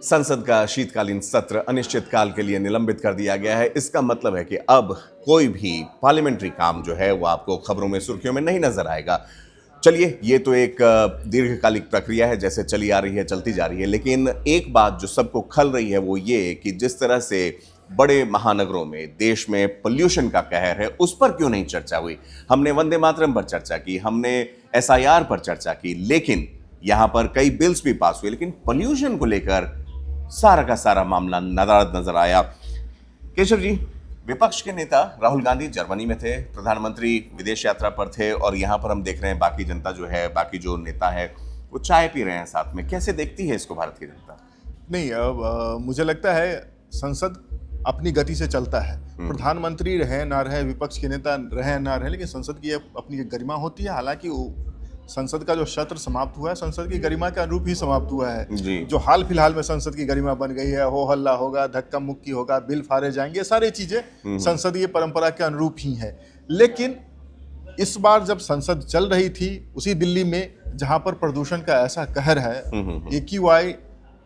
संसद का शीतकालीन सत्र अनिश्चितकाल के लिए निलंबित कर दिया गया है। इसका मतलब है कि अब कोई भी पार्लियामेंट्री काम जो है वो आपको खबरों में, सुर्खियों में नहीं नजर आएगा। चलिए, ये तो एक दीर्घकालिक प्रक्रिया है, जैसे चली आ रही है चलती जा रही है। लेकिन एक बात जो सबको खल रही है वो ये कि जिस तरह से बड़े महानगरों में, देश में पोल्यूशन का कहर है, उस पर क्यों नहीं चर्चा हुई। हमने वंदे मातरम पर चर्चा की, हमने एसआईआर पर चर्चा की, लेकिन यहां पर कई बिल्स भी पास हुए, लेकिन पोल्यूशन को लेकर सारा का सारा मामला नजर आया। केशव जी, विपक्ष के नेता राहुल गांधी जर्मनी में थे, प्रधानमंत्री विदेश यात्रा पर थे, और यहां पर हम देख रहे हैं बाकी जनता जो है, बाकी जो नेता है वो चाय पी रहे हैं साथ में। कैसे देखती है इसको भारत की जनता? नहीं, मुझे लगता है संसद अपनी गति से चलता है। प्रधानमंत्री रहे ना रहे, विपक्ष के नेता रहे ना रहे, लेकिन संसद की अपनी एक गरिमा होती है। हालांकि संसद का जो सत्र समाप्त हुआ है, संसद की गरिमा के अनुरूप ही समाप्त हुआ है। जो हाल फिलहाल में संसद की गरिमा बन गई है, हो हल्ला होगा, धक्का मुक्की होगा, बिल फाड़े जाएंगे, सारी चीजें संसदीय परंपरा के अनुरूप ही है। लेकिन इस बार जब संसद चल रही थी उसी दिल्ली में, जहां पर प्रदूषण का ऐसा कहर है, AQI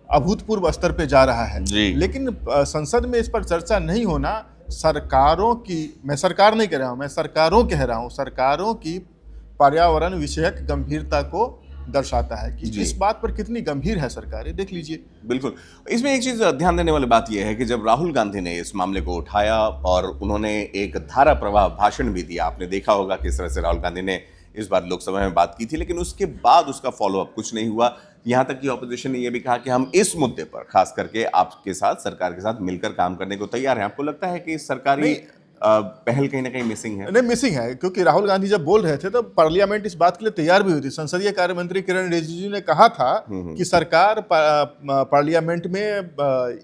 अभूतपूर्व स्तर पे जा रहा है, लेकिन संसद में इस पर चर्चा नहीं होना सरकारों की, मैं सरकार नहीं कह रहा हूं, मैं सरकारों कह रहा हूं, सरकारों की पर्यावरण विषयक गंभीरता को दर्शाता है कि इस बात पर कितनी गंभीर है सरकारें। देख लीजिए। बिल्कुल। इसमें एक चीज ध्यान देने वाली बात यह है कि जब राहुल गांधी ने इस मामले को उठाया और उन्होंने एक धारा प्रवाह भाषण भी दिया, आपने देखा होगा किस तरह से राहुल गांधी ने इस बार लोकसभा में बात की थी, लेकिन उसके बाद उसका फॉलोअप कुछ नहीं हुआ। यहां तक कि ऑपोजिशन ने यह भी कहा कि हम इस मुद्दे पर खास करके आपके साथ, सरकार के साथ मिलकर काम करने को तैयार हैं। आपको लगता है कि सरकारी पहल कहीं ना कहीं मिसिंग है? नहीं, मिसिंग है, क्योंकि राहुल गांधी जब बोल रहे थे तो पार्लियामेंट इस बात के लिए तैयार भी हुई थी। संसदीय कार्य मंत्री किरण रिजिजू ने कहा था कि सरकार पार्लियामेंट में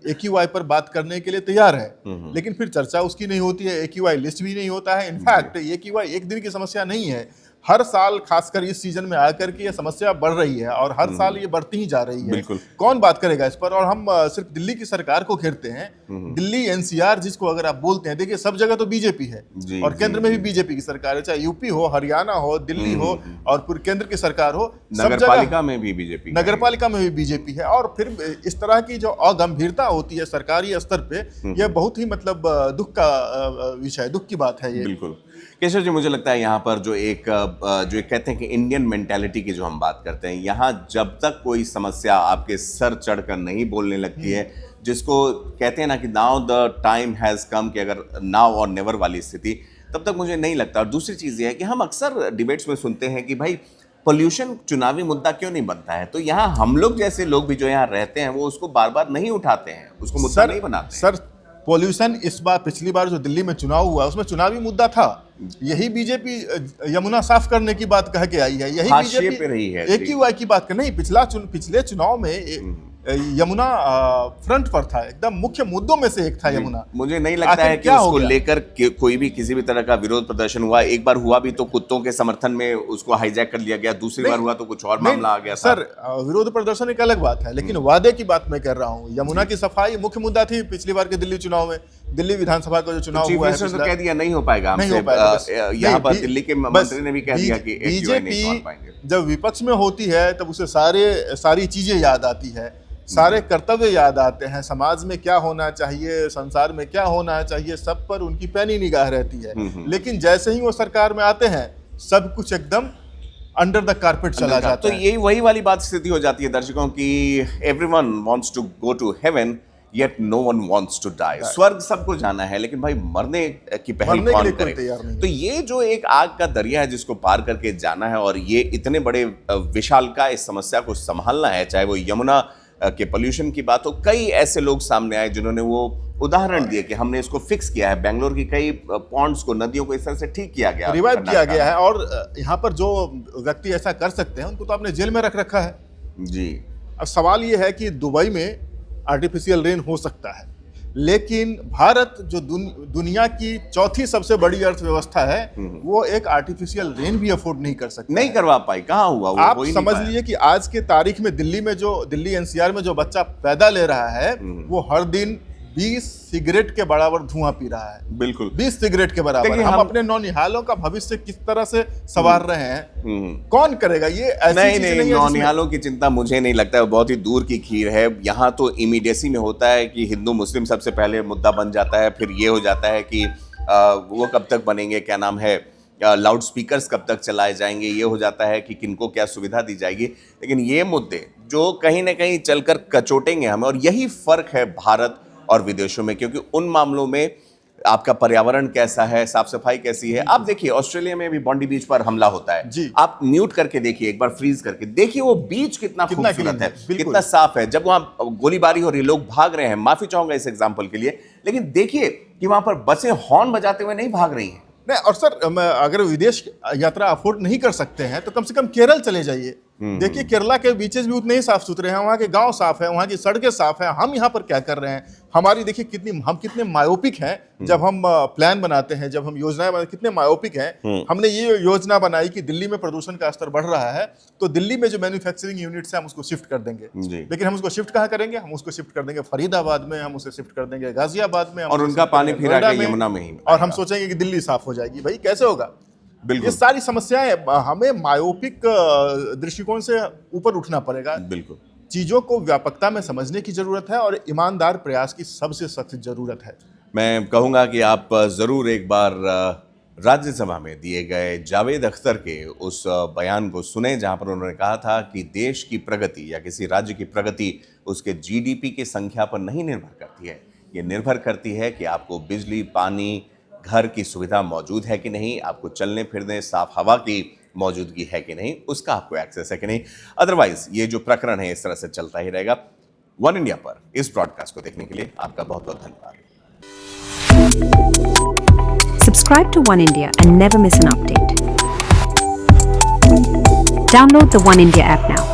AQI पर बात करने के लिए तैयार है, लेकिन फिर चर्चा उसकी नहीं होती है, AQI लिस्ट भी नहीं होता है। इनफैक्ट AQI एक दिन की समस्या नहीं है, हर साल खासकर इस सीजन में आकर के ये समस्या बढ़ रही है और हर साल ये बढ़ती ही जा रही है। कौन बात करेगा इस पर? और हम सिर्फ दिल्ली की सरकार को घेरते हैं। दिल्ली NCR जिसको अगर आप बोलते हैं, देखिए सब जगह तो बीजेपी है और केंद्र में भी बीजेपी की सरकार है, चाहे यूपी हो, हरियाणा हो, दिल्ली हो और फिर केंद्र की सरकार हो, नगरपालिका में भी बीजेपी, नगरपालिका में भी बीजेपी है। और फिर इस तरह की जो अगंभीरता होती है सरकारी स्तर पे, यह बहुत ही मतलब दुख का विषय, दुख की बात है ये। बिल्कुल। केशव जी, मुझे लगता है यहाँ पर जो एक कहते हैं कि इंडियन मेंटालिटी की जो हम बात करते हैं, यहाँ जब तक कोई समस्या आपके सर चढ़कर नहीं बोलने लगती है, जिसको कहते हैं ना कि now the time has come, कि अगर नाउ और नेवर वाली स्थिति, तब तक मुझे नहीं लगता। और दूसरी चीज़ ये है कि हम अक्सर डिबेट्स में सुनते हैं कि भाई पोल्यूशन चुनावी मुद्दा क्यों नहीं बनता है, तो यहाँ हम लोग जैसे लोग भी जो यहाँ रहते हैं वो उसको बार बार नहीं उठाते हैं, उसको मुद्दा नहीं बनाते। सर, पॉल्यूशन इस बार, पिछली बार जो दिल्ली में चुनाव हुआ उसमें चुनावी मुद्दा था। यही बीजेपी यमुना साफ करने की बात कह के आई है, यही बीजेपी पे रही है AQI की बात कर। नहीं, पिछले चुनाव में यमुना फ्रंट पर था, एकदम मुख्य मुद्दों में से एक था यमुना। मुझे नहीं लगता है कि उसको लेकर कोई भी किसी भी तरह का विरोध प्रदर्शन हुआ। एक बार हुआ भी तो कुत्तों के समर्थन में उसको हाईजैक कर लिया गया, दूसरी बार हुआ तो कुछ और मामला आ गया। सर, विरोध प्रदर्शन एक अलग बात है, लेकिन वादे की बात मैं कर रहा हूँ। यमुना की सफाई मुख्य मुद्दा थी पिछली बार के दिल्ली चुनाव में। दिल्ली विधानसभा का जो चुनाव हुआ है, तो कह दिया नहीं हो पाएगा, नहीं हो पाएगा। यहाँ पर दिल्ली के मंत्री ने भी कह दिया कि बीजेपी जब विपक्ष में होती है तब उसे सारी चीजें याद आती है, सारे कर्तव्य याद आते हैं, समाज में क्या होना चाहिए, संसार में क्या होना चाहिए, सब पर उनकी पैनी निगाह रहती है। लेकिन जैसे ही वो सरकार में आते हैं सब कुछ एकदम अंडर द कारपेट चला जाता है। तो यही वही वाली बात स्थिति हो जाती है दर्शकों की, everyone wants to go to heaven yet no one wants to die। स्वर्ग सबको जाना है, लेकिन भाई मरने की पहल कौन करे? तो ये जो एक आग का दरिया है जिसको पार करके जाना है, और ये इतने बड़े विशालकाय इस समस्या को संभालना है, चाहे वो यमुना के पोल्यूशन की बात हो। कई ऐसे लोग सामने आए जिन्होंने वो उदाहरण दिए कि हमने इसको फिक्स किया है, बेंगलोर की कई पॉन्ड्स को, नदियों को इस तरह से ठीक किया गया, रिवाइव किया गया है। और यहाँ पर जो व्यक्ति ऐसा कर सकते हैं उनको तो आपने जेल में रख रखा है जी। अब सवाल ये है कि दुबई में आर्टिफिशियल रेन हो सकता है, लेकिन भारत जो दुनिया की चौथी सबसे बड़ी अर्थव्यवस्था है, वो एक आर्टिफिशियल रेन भी अफोर्ड नहीं कर सकती, नहीं करवा पाई। कहाँ हुआ वो? आप समझ लीजिए कि आज के तारीख में दिल्ली NCR में जो बच्चा पैदा ले रहा है वो हर दिन 20 सिगरेट के बराबर धुआं पी रहा है। बिल्कुल 20 सिगरेट के बराबर। देखिए, हम हम अपने नौनिहालों का भविष्य किस तरह से संवार रहे हैं, कौन करेगा ये? ऐसी नहीं चीज़ नहीं, है जिसमें- नौनिहालों की चिंता मुझे नहीं लगता है, बहुत ही दूर की खीर है। यहाँ तो इमीडिएसी में होता है कि हिंदू मुस्लिम सबसे पहले मुद्दा बन जाता है, फिर ये हो जाता है कि वो कब तक बनेंगे, क्या नाम है, लाउड स्पीकर्स कब तक चलाए जाएंगे, ये हो जाता है कि किनको क्या सुविधा दी जाएगी। लेकिन ये मुद्दे जो कहीं ना कहीं चलकर कचोटेंगे हमें, और यही फर्क है भारत और विदेशों में, क्योंकि उन मामलों में आपका पर्यावरण कैसा है, साफ सफाई कैसी है। आप देखिए ऑस्ट्रेलिया में भी बॉन्डी बीच पर हमला होता है, जी। आप म्यूट करके देखिए, एक बार फ्रीज करके देखिए, वो बीच कितना कितना खूबसूरत clean है, है, बिल्कुल। कितना साफ है। जब वहां गोलीबारी हो रही, लोग भाग रहे हैं, माफी चाहूंगा इस एग्जांपल के लिए, लेकिन देखिए कि वहां पर बसें हॉर्न बजाते हुए नहीं भाग रही हैं। नहीं, और सर अगर विदेश यात्रा अफोर्ड नहीं कर सकते हैं तो कम से कम केरल चले जाइए। देखिए केरला के बीचेस भी उतने ही साफ सुथरे हैं, वहाँ के गांव साफ है, वहाँ की सड़कें साफ हैं। हम यहाँ पर क्या कर रहे हैं? हमारी देखिए हम कितने मायोपिक हैं जब हम प्लान बनाते हैं, जब हम योजनाएं बनाते, कितने मायोपिक हैं। हमने ये योजना बनाई कि दिल्ली में प्रदूषण का स्तर बढ़ रहा है, तो दिल्ली में जो मैन्युफैक्चरिंग यूनिट्स हैं हम उसको शिफ्ट कर देंगे। जी। लेकिन हम उसको शिफ्ट कहाँ करेंगे? हम उसको शिफ्ट कर देंगे फरीदाबाद में, हम उसे शिफ्ट कर देंगे गाजियाबाद में, हम और उसे उनका शिफ्ट पानी करेंगे फिर आके नोएडा में, यमुना में ही और हम सोचेंगे कि दिल्ली साफ हो जाएगी। भाई कैसे होगा? ये बिल्कुल सारी समस्याएं, हमें मायोपिक दृष्टिकोण से ऊपर उठना पड़ेगा। बिल्कुल। चीजों को व्यापकता में समझने की जरूरत है और ईमानदार प्रयास की सबसे सख्त जरूरत है। मैं कहूँगा कि आप ज़रूर एक बार राज्यसभा में दिए गए जावेद अख्तर के उस बयान को सुने, जहाँ पर उन्होंने कहा था कि देश की प्रगति या किसी राज्य की प्रगति उसके जीडीपी की संख्या पर नहीं निर्भर करती है। ये निर्भर करती है कि आपको बिजली, पानी, घर की सुविधा मौजूद है कि नहीं, आपको चलने फिरने, साफ हवा की मौजूदगी है कि नहीं, उसका आपको एक्सेस है कि नहीं। अदरवाइज ये जो प्रकरण है इस तरह से चलता ही रहेगा। वन इंडिया पर इस ब्रॉडकास्ट को देखने के लिए आपका बहुत बहुत धन्यवाद। Subscribe to One India and never miss an update. Download the One India app now.